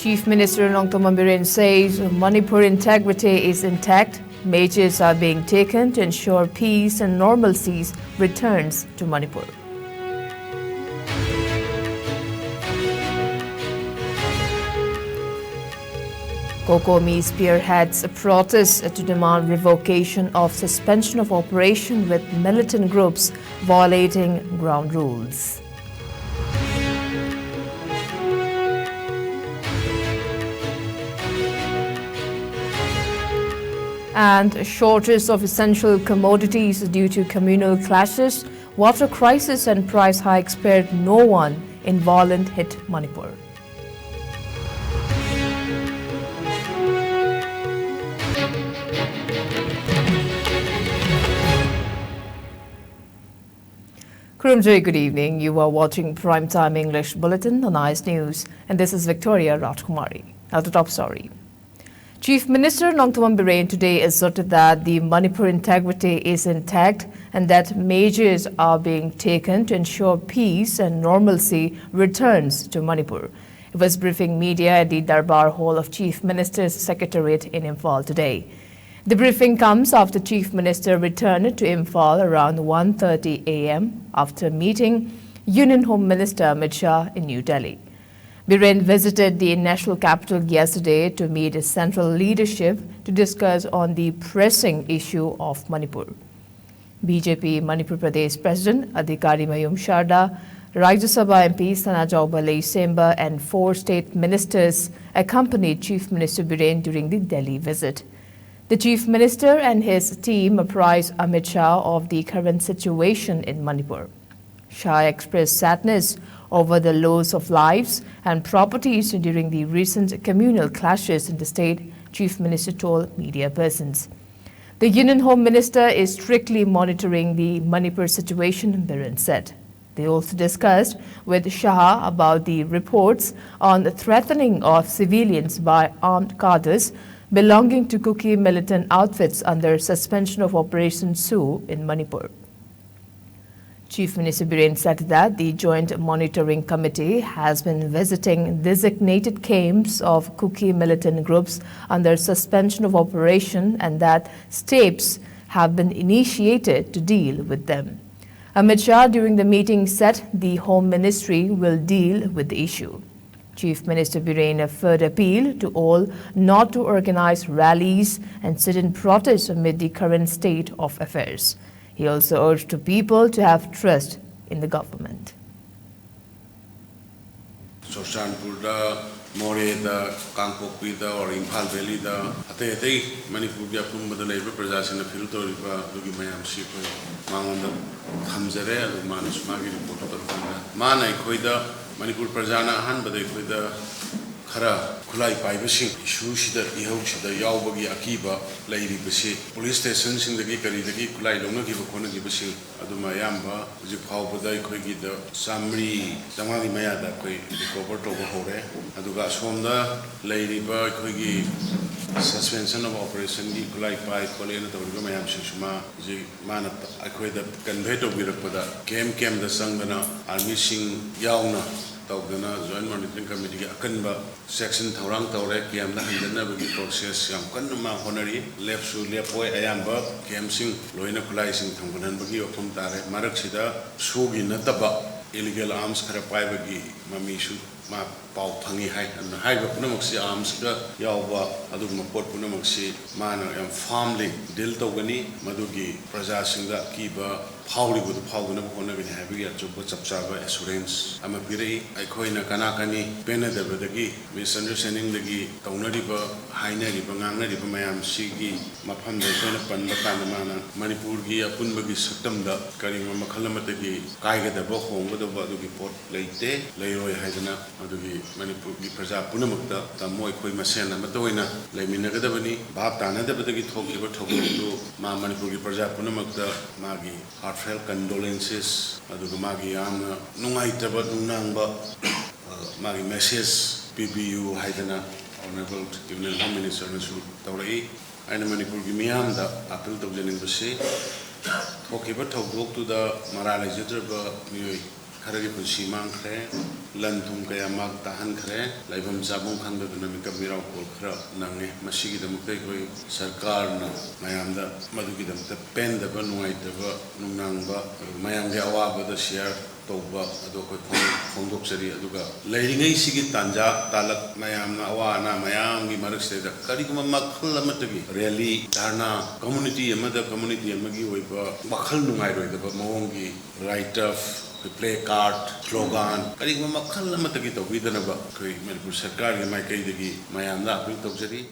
Chief Minister Nongthombam Biren says Manipur integrity is intact. Measures are being taken to ensure peace and normalcy returns to Manipur. Kokomi spearheads a protest to demand revocation of suspension of operation with militant groups violating ground rules. And a shortage of essential commodities due to communal clashes, water crisis and price hikes spared no one in violent hit Manipur. Kurumjay, good evening. You are watching Primetime English Bulletin on ICE News, and this is Victoria Rajkumari. Now the top story. Chief Minister Nongthombam Biren today asserted that the Manipur integrity is intact and that measures are being taken to ensure peace and normalcy returns to Manipur. He was briefing media at the Darbar Hall of Chief Minister's Secretariat in Imphal today. The briefing comes after Chief Minister returned to Imphal around 1:30 a.m. after meeting Union Home Minister Amit Shah in New Delhi. Biren visited the national capital yesterday to meet central leadership to discuss on the pressing issue of Manipur. BJP Manipur Pradesh President Adhikari Mayum Sharda, Rajya Sabha MP Sanajau Balai Semba and 4 state ministers accompanied Chief Minister Biren during the Delhi visit. The Chief Minister and his team apprised Amit Shah of the current situation in Manipur. Shah expressed sadness over the loss of lives and properties during the recent communal clashes in the state, Chief Minister told media persons. The Union Home Minister is strictly monitoring the Manipur situation, Biren said. They also discussed with Shah about the reports on the threatening of civilians by armed cadres belonging to Kuki militant outfits under suspension of Operation Su in Manipur. Chief Minister Biren said that the Joint Monitoring Committee has been visiting designated camps of Kuki militant groups under suspension of operation and that steps have been initiated to deal with them. Amit Shah during the meeting said the Home Ministry will deal with the issue. Chief Minister Biren further appealed to all not to organize rallies and sit in protest amid the current state of affairs. He also urged to people to have trust in the government. Soshanpurda, Moreda, Kankokpida or Imphal Valley da Ate Manipur Yapumba the Labour President of Filtoriba, Lugi Mayam Ship, Manganda Hamzare, Manus Magi report of Mana Koida, Manipur Prajana Han, but they could Kara Kulai Pibashing, Shushida, Ihoshida, Yawbagi Akiba, Lady Bashi, police stations in the Gikari, the Gikulai, don't give a corner Gibashi, Adumayamba, Zipauba, Koigida, Samri, Samari Mayada, the Cobert over Hore, Aduga Sonda, Lady Ba, Koigi, suspension of operation, Gikulai Pai, Colina, the Mayam Shishma, Mana, Aqueda, Conveto Virapada, came the Sangana, are missing Yauna. Tawdana Joint Monitoring Committee Akanba section Taurang Taure Kiam Handana process Yam Kanuma Honori left Su Lepoy Ayamba Kiam Sing Loina Kulaising Tangunan Bagi Okum Tare Maraksida Sugi Nataba illegal arms Karapai Bagi Mamishu Ma Pau Tangi High and the High Punamoxi arms Yawa Adumapot Punamoxi Mana and family Diltogani Madugi Prajasinga Kiba Pauli with the Paul Nabona with Happy at Jobba assurance. I'm a Piri, I coin a Kanakani, Pena de Bedagi, misunderstanding the Gi, Taunariba, Hainari, Bangana, Mayam, Sigi, Mapam, the Pandamana, Manipurgi, Apunbagi Satamda, Karima Makalamatagi, Kaiga the Bohom, with the Badugi Port, Late, Leroy Hazana, Madugi, Manipurgi, Praja Punamukta, Tamoy Masena, Matoina, Leminagadabani, Baptana, the Bedagi Togi, Togo, Ma Manipurgi Praja Punamukta, Magi, heartfelt condolences, Adugumagi Amna, Nungaitaba Dunamba, Magi message, PBU, Haidana, Honorable Union Home Minister, Tauri, and Manipurgi Miam, the appeal to the embassy, Hokiba Togok to the Marala Jitraba, खरगी पुंसी मांगखरे लन थुम कया माग ताहन खरे लाइफम जाबुं खंगदुना मिकम मिराव कोल खरा नंगे मसिगी दमुक्ते कोई सरकार ना मयामदा मदुगी दमुक्ते पेंदबा नुंगाइतबा नुंगनांगबा मयामगे अवाबदा share तौबा अदो कोई फोंदोक्सरी अदुगा लैरिंगै सिगी तांजा तालक मयामना अवाना मयामगी मरक्सेदा करिगुमा मखल अमतगी रैली धरना कम्युनिटी अमगी ओइबा मखल नुंगाइरोइदबा मवंगी right of placard slogan करिगुमा मखल अमतगी तौबीदनबा कोई मनपुर सरकार के माइकैदगी मयामना अपील तौजरी.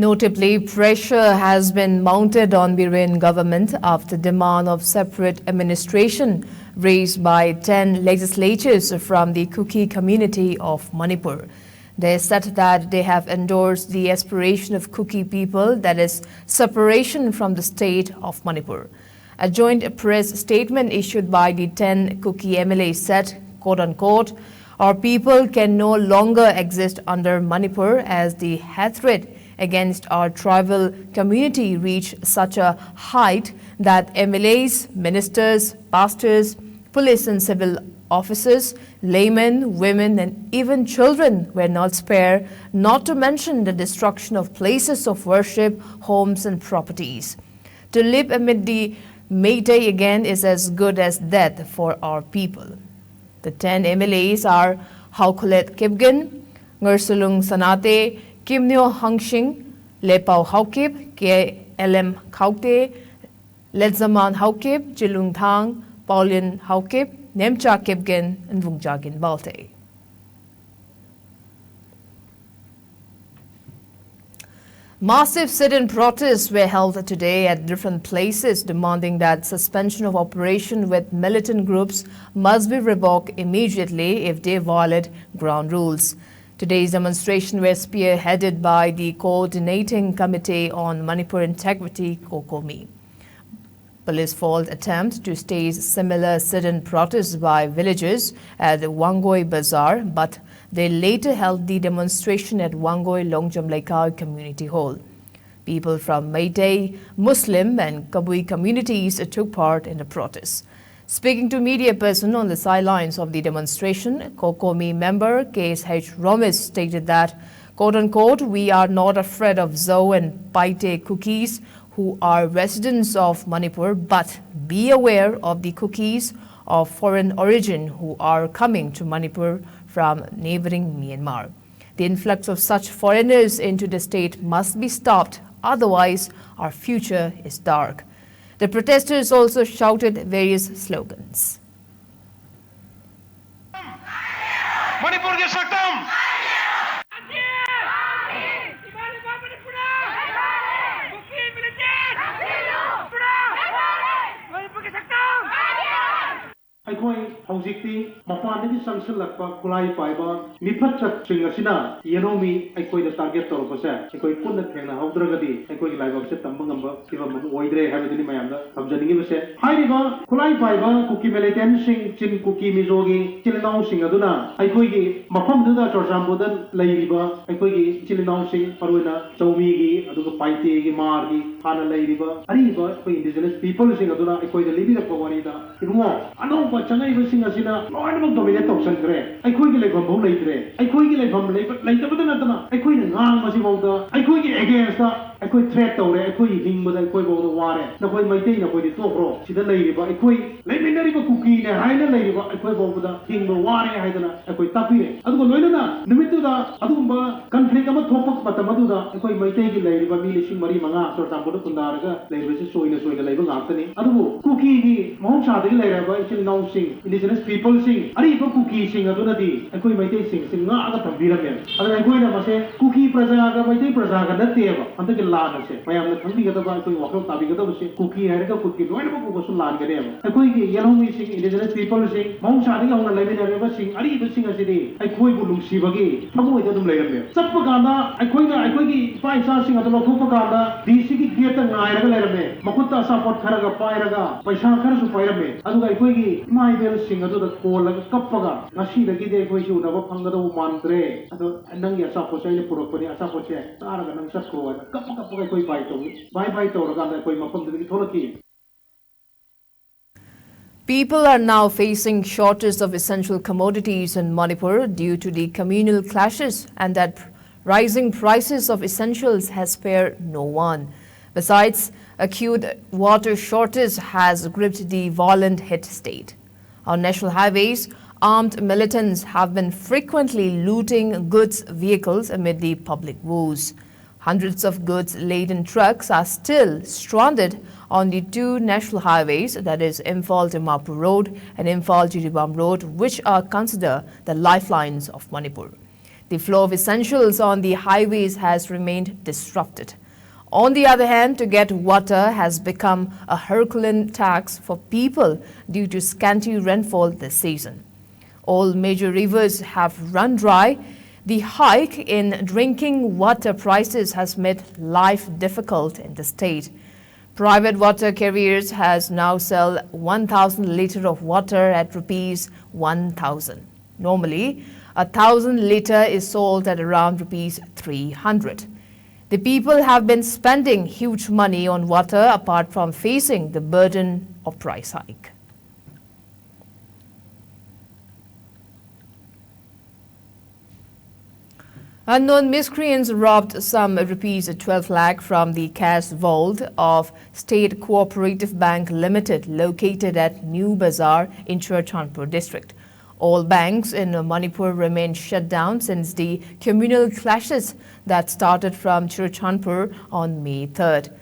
Notably, pressure has been mounted on Biren government after demand of separate administration raised by 10 legislators from the Kuki community of Manipur. They said that they have endorsed the aspiration of Kuki people, that is, separation from the state of Manipur. A joint press statement issued by the 10 Kuki MLAs said, quote-unquote, our people can no longer exist under Manipur as the hatred against our tribal community reached such a height that MLAs, ministers, pastors, police and civil officers, laymen, women and even children were not spared, not to mention the destruction of places of worship, homes and properties. To live amid the Mayday again is as good as death for our people. The 10 MLAs are Haukulet Kibgen, Ngursulung Sanate, Kimnyo Hangshing, Lepau Haukip, KLM Kaukte, Letzaman Haukip, Jilung Thang, Paulian Haukip, Nemcha Kibgen, and Vungjagin Balte. Massive sit-in protests were held today at different places, demanding that suspension of operation with militant groups must be revoked immediately if they violate ground rules. Today's demonstration was spearheaded by the Coordinating Committee on Manipur Integrity, COCOMI. Police failed attempt to stage similar sit-in protests by villagers at the Wangoi Bazaar, but they later held the demonstration at Wangoi Longjam Lekau Community Hall. People from Meitei, Muslim and Kabui communities took part in the protests. Speaking to media person on the sidelines of the demonstration, COCOMI member KSH Romis stated that, quote-unquote, we are not afraid of Zo and Paite Kukis who are residents of Manipur, but be aware of the Kukis of foreign origin who are coming to Manipur from neighboring Myanmar. The influx of such foreigners into the state must be stopped, otherwise our future is dark. The protesters also shouted various slogans. Manipur ke saktam! ꯑꯩꯈꯣꯏ ꯍꯧꯖꯤꯛꯇꯤ ꯃꯄꯥꯟꯗꯒꯤ ꯆꯪꯁꯤꯜꯂꯛꯄ ꯈꯨꯠꯂꯥꯏ ꯄꯥꯏꯕ ꯃꯤꯐꯠ ꯆꯠꯁꯤꯡ ꯑꯁꯤꯅ ꯌꯦꯅꯣꯃꯤ ꯑꯩꯈꯣꯏꯗ target ꯇꯧꯔꯛꯄꯁꯦ ꯑꯩꯈꯣꯏ ꯄꯨꯟꯅ ꯊꯦꯡꯅꯍꯧꯗ꯭ꯔꯒꯗꯤ ꯑꯩꯈꯣꯏꯒꯤ ꯂꯥꯏꯕꯛꯁꯦ ꯇꯝꯕ ꯉꯝꯕ ꯐꯤꯕꯝ ꯑꯃ ꯑꯣꯏꯗ꯭ꯔꯦ ꯍꯥꯏꯕꯗꯨꯅꯤ ꯃꯌꯥꯝꯗ ꯊꯝꯖꯅꯤꯡꯉꯤꯕꯁꯦ ꯍꯥꯏꯔꯤꯕ ꯈꯨꯠꯂꯥꯏ ꯄꯥꯏꯕ ꯀꯨꯀꯤ ꯃꯤꯂꯤꯇꯦꯟꯠꯁꯤꯡ ꯆꯤꯟ ꯀꯨꯀꯤ ꯃꯤꯖꯣꯒꯤ ꯏꯆꯤꯜ ꯏꯅꯥꯎꯁꯤꯡ ꯑꯗꯨꯅ ꯑꯩꯈꯣꯏꯒꯤ ꯃꯐꯝꯗꯨꯗ ꯆꯨꯔꯆꯥꯟꯄꯨꯔꯗ ꯂꯩꯔꯤꯕ ꯑꯩꯈꯣꯏꯒꯤ ꯏꯆꯤꯜ ꯏꯅꯥꯎꯁꯤꯡ ꯃꯔꯨꯑꯣꯏꯅ ꯆꯧꯃꯤꯒꯤ ꯑꯗꯨꯒ ꯄꯥꯏꯇꯦꯒꯤ ꯃꯥꯔꯒꯤ ꯍꯥꯟꯅ ꯂꯩꯔꯤꯕ ꯑꯔꯤꯕ ꯑꯩꯈꯣꯏ ꯏꯟꯗꯤꯖꯤꯅꯁ ꯄꯤꯄꯜꯁꯤꯡ ꯑꯗꯨꯅ ꯑꯩꯈꯣꯏꯗ ꯂꯤꯕꯤꯔꯛꯄ ꯋꯥꯔꯤꯗ 이봉호 안홍과 장애인의 asina loinamok dominate tawsankre aikhoigi leifam bau leitre aikhoigi leifam leitabada natana aikhoina ngang masi bauda aikhoigi against aikoi threat tawre aikoi hingbada aikoi bauda ware nakoi maitei nakoi di tokro sida leiriba aikoi leiminariba kuki ne haina leiriba aikoi bauda hingba ware haidana aikoi tapire adugo loinana numituda adugumba conflict ama thopak matamaduda aikoi maitei gi leiriba mi lising mari manga sortamboda kundaraga leiribase soina leiba ngaktani adugo kuki gi mahomsadagi leiraba ichil now sing indigenous people sing ariba kuki sing adunadi aikoi maitei sing nga aga thambirame adu aikoi na mase kuki praja ga maitei praja ga nateva antake लान से ma'am खंगीगदबा कोई वखल ताबीगदब से cookie हैरगा cookie lion को को लान गरे अकोई के यलोमी सिंग indigenous people sing मौं सादि औना लेबिनरेबा सिंग अरी सिंग असिदि अकोई बु लुंसीबगी थमोय दम लेरमे सब गाना अकोई की पाइसा सिंग अदलो थोप गाना डीसी की गेट ngaयरगा लेरमे मकुत्ता सपोर्ट खरगा पायरगा पैसा खरसु पायरमे अदुगा अकोई की माइबेल सिंग अदुदा कोलगा कप्पगा ngasiदगी दे अकोई सु उनबा फंगदो मानद्रे अदो नंग या सपोर्ट से पुरकपनि असा पोचे तारगा नंग सको cup People are now facing shortage of essential commodities in Manipur due to the communal clashes, and that rising prices of essentials has spared no one. Besides, acute water shortage has gripped the violent hit state. On national highways, armed militants have been frequently looting goods vehicles amid the public woes. Hundreds of goods-laden trucks are still stranded on the two national highways, that is Imphal-Dimapur Road and Imphal-Jiribam Road, which are considered the lifelines of Manipur. The flow of essentials on the highways has remained disrupted. On the other hand, to get water has become a Herculean task for people due to scanty rainfall this season. All major rivers have run dry. The hike in drinking water prices has made life difficult in the state. Private water carriers has now sell 1,000 litre of water at rupees 1,000. Normally, 1,000 litre is sold at around rupees 300. The people have been spending huge money on water apart from facing the burden of price hike. Unknown miscreants robbed some rupees 12 lakh from the cash vault of State Cooperative Bank Limited located at New Bazaar in Churachandpur district. All banks in Manipur remain shut down since the communal clashes that started from Churachandpur on May 3rd.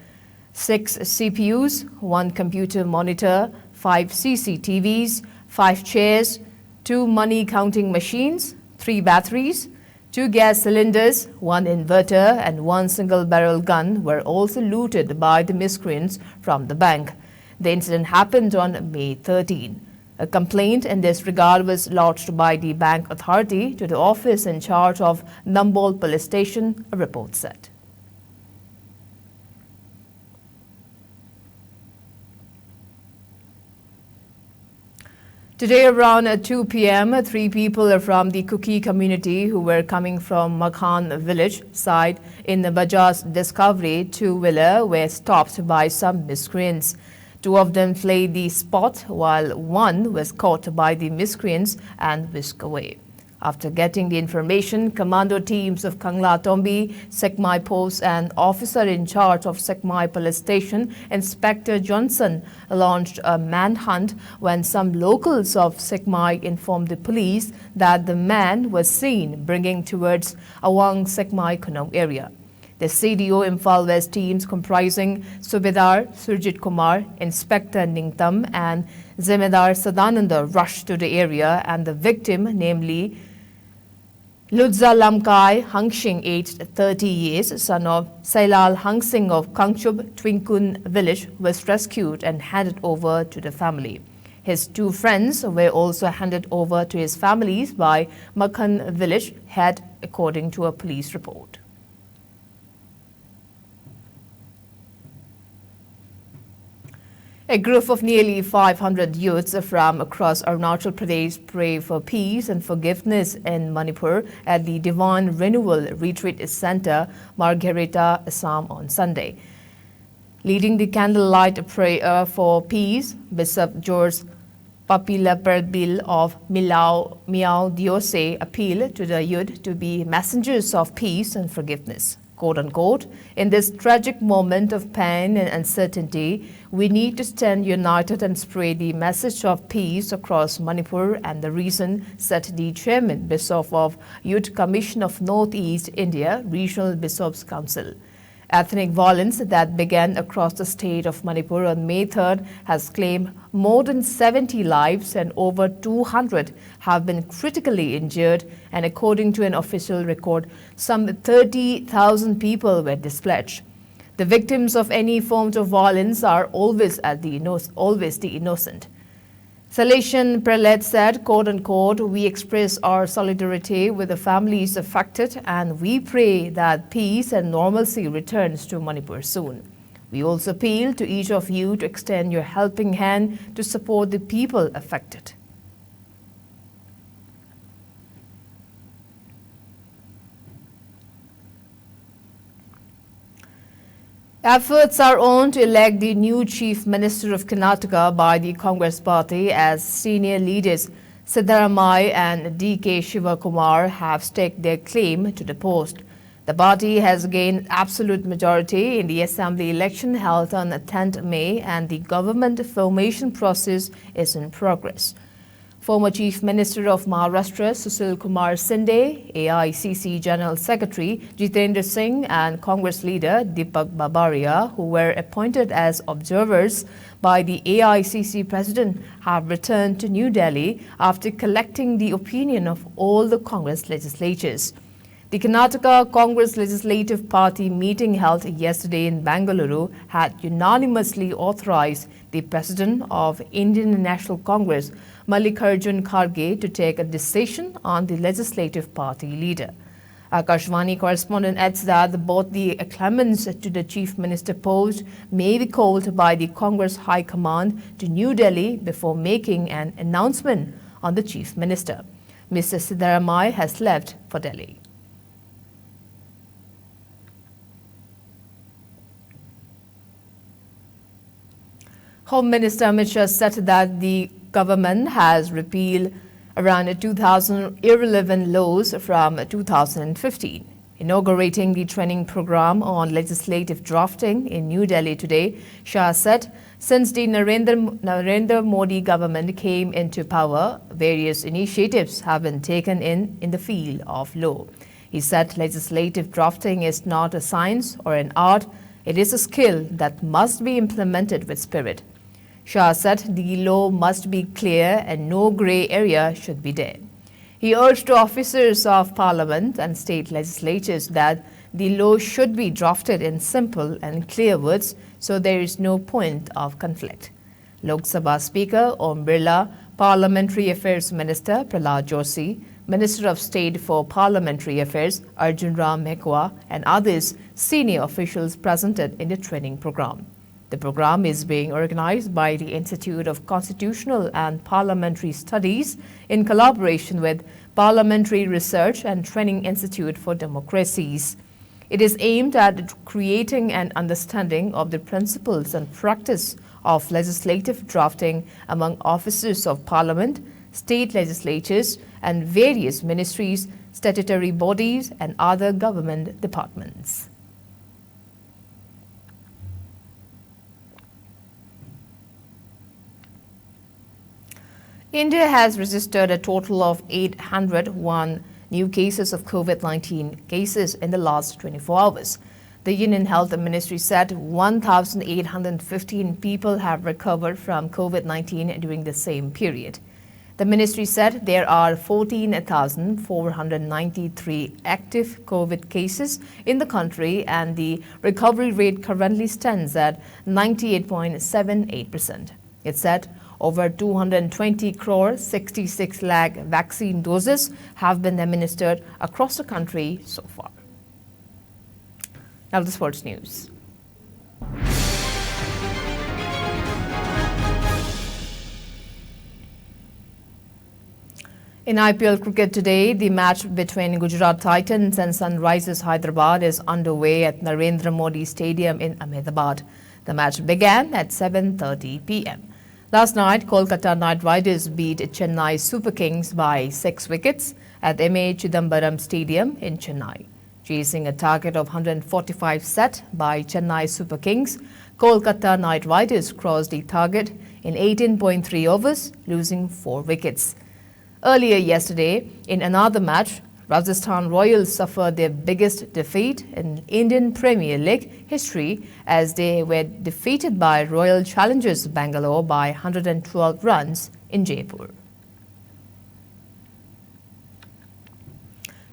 6 CPUs, 1 computer monitor, 5 CCTVs, 5 chairs, 2 money counting machines, 3 batteries, 2 gas cylinders, 1 inverter and 1 single-barrel gun were also looted by the miscreants from the bank. The incident happened on May 13. A complaint in this regard was lodged by the bank authority to the office in charge of Nambol police station, a report said. Today around 2 p.m., 3 people from the Kuki community who were coming from Makhan village side in the Bajaj Discovery two-wheeler were stopped by some miscreants. 2 of them fled the spot while 1 was caught by the miscreants and whisked away. After getting the information, commando teams of Kangla Tombi, Sekmai Post and officer in charge of Sekmai Police Station, Inspector Johnson, launched a manhunt when some locals of Sekmai informed the police that the man was seen bringing towards Awang Sekmai Kunong area. The CDO Imphal West teams comprising Subedar Surjit Kumar, Inspector Ningtam and Zemedar Sadananda rushed to the area, and the victim, namely Ludza Lamkai Hangshing, aged 30 years, son of Sailal Hangsing of Kangchub Twinkun village, was rescued and handed over to the family. His 2 friends were also handed over to his families by Makhan village head, according to a police report. A group of nearly 500 youths from across Arunachal Pradesh pray for peace and forgiveness in Manipur at the Divine Renewal Retreat Center, Margherita, Assam on Sunday. Leading the candlelight prayer for peace, Bishop George Papilaperbil of Miao Diose appealed to the youth to be messengers of peace and forgiveness. Quote unquote, in this tragic moment of pain and uncertainty, we need to stand united and spread the message of peace across Manipur, and the reason, said the chairman, Bishop of Youth Commission of Northeast India, Regional Bishops Council. Ethnic violence that began across the state of Manipur on May 3rd has claimed more than 70 lives and over 200 have been critically injured, and according to an official record, some 30,000 people were displaced. The victims of any forms of violence are always the innocent. Salesian Prelate said, quote unquote, we express our solidarity with the families affected and we pray that peace and normalcy returns to Manipur soon. We also appeal to each of you to extend your helping hand to support the people affected. Efforts are on to elect the new Chief Minister of Karnataka by the Congress Party as senior leaders Siddaramaiah and D.K. Shivakumar have staked their claim to the post. The party has gained absolute majority in the assembly election held on 10th May and the government formation process is in progress. Former Chief Minister of Maharashtra Sushil Kumar Shinde, AICC General Secretary Jitendra Singh and Congress leader Deepak Babaria, who were appointed as observers by the AICC President, have returned to New Delhi after collecting the opinion of all the Congress legislatures. The Karnataka Congress Legislative Party meeting held yesterday in Bengaluru had unanimously authorized the President of Indian National Congress, Mallikarjun Kharge, to take a decision on the Legislative Party leader. Akashvani correspondent adds that both the acclamants to the Chief Minister post may be called by the Congress High Command to New Delhi before making an announcement on the Chief Minister. Mr. Siddaramaiah has left for Delhi. Home Minister Amit Shah said that the government has repealed around 2,000 irrelevant laws from 2015. Inaugurating the training program on legislative drafting in New Delhi today, Shah said since the Narendra Modi government came into power, various initiatives have been taken in the field of law. He said legislative drafting is not a science or an art, it is a skill that must be implemented with spirit. Shah said the law must be clear and no grey area should be there. He urged officers of parliament and state legislatures that the law should be drafted in simple and clear words so there is no point of conflict. Lok Sabha Speaker Om Birla, Parliamentary Affairs Minister Prahlad Joshi, Minister of State for Parliamentary Affairs Arjun Ram Meghwal and others senior officials presented in the training program. The program is being organized by the Institute of Constitutional and Parliamentary Studies in collaboration with Parliamentary Research and Training Institute for Democracies. It is aimed at creating an understanding of the principles and practice of legislative drafting among officers of Parliament, state legislatures, and various ministries, statutory bodies, and other government departments. India has registered a total of 801 new cases of COVID-19 cases in the last 24 hours. The Union Health Ministry said 1,815 people have recovered from COVID-19 during the same period. The ministry said there are 14,493 active COVID cases in the country and the recovery rate currently stands at 98.78%. It said over 220 crore 66 lakh vaccine doses have been administered across the country so far. Now the sports news. In IPL cricket today, the match between Gujarat Titans and Sunrisers Hyderabad is underway at Narendra Modi Stadium in Ahmedabad. The match began at 7:30 p.m. Last night, Kolkata Knight Riders beat Chennai Super Kings by 6 wickets at M.A. Chidambaram Stadium in Chennai. Chasing a target of 145 set by Chennai Super Kings, Kolkata Knight Riders crossed the target in 18.3 overs, losing 4 wickets. Earlier yesterday, in another match, Rajasthan Royals suffered their biggest defeat in Indian Premier League history as they were defeated by Royal Challengers Bangalore by 112 runs in Jaipur.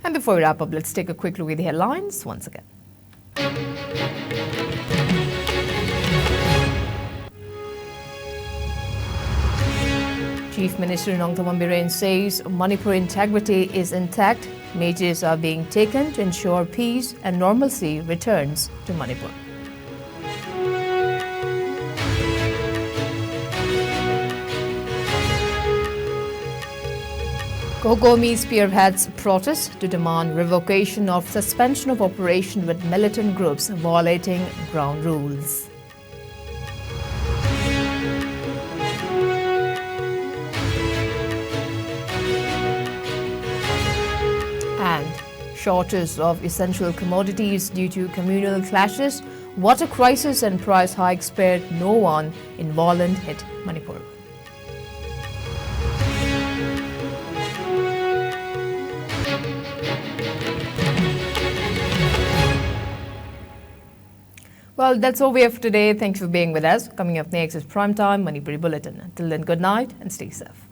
And before we wrap up, let's take a quick look at the headlines once again. Chief Minister Nongthaman Biren says Manipur integrity is intact. Measures are being taken to ensure peace and normalcy returns to Manipur. Kokomi spearheads protest to demand revocation of suspension of operation with militant groups violating ground rules. And shortage of essential commodities due to communal clashes, water crisis and price hikes spared no one in violent hit Manipur. Well, that's all we have for today. Thanks for being with us. Coming up next is Primetime Manipuri Bulletin. Until then, good night and stay safe.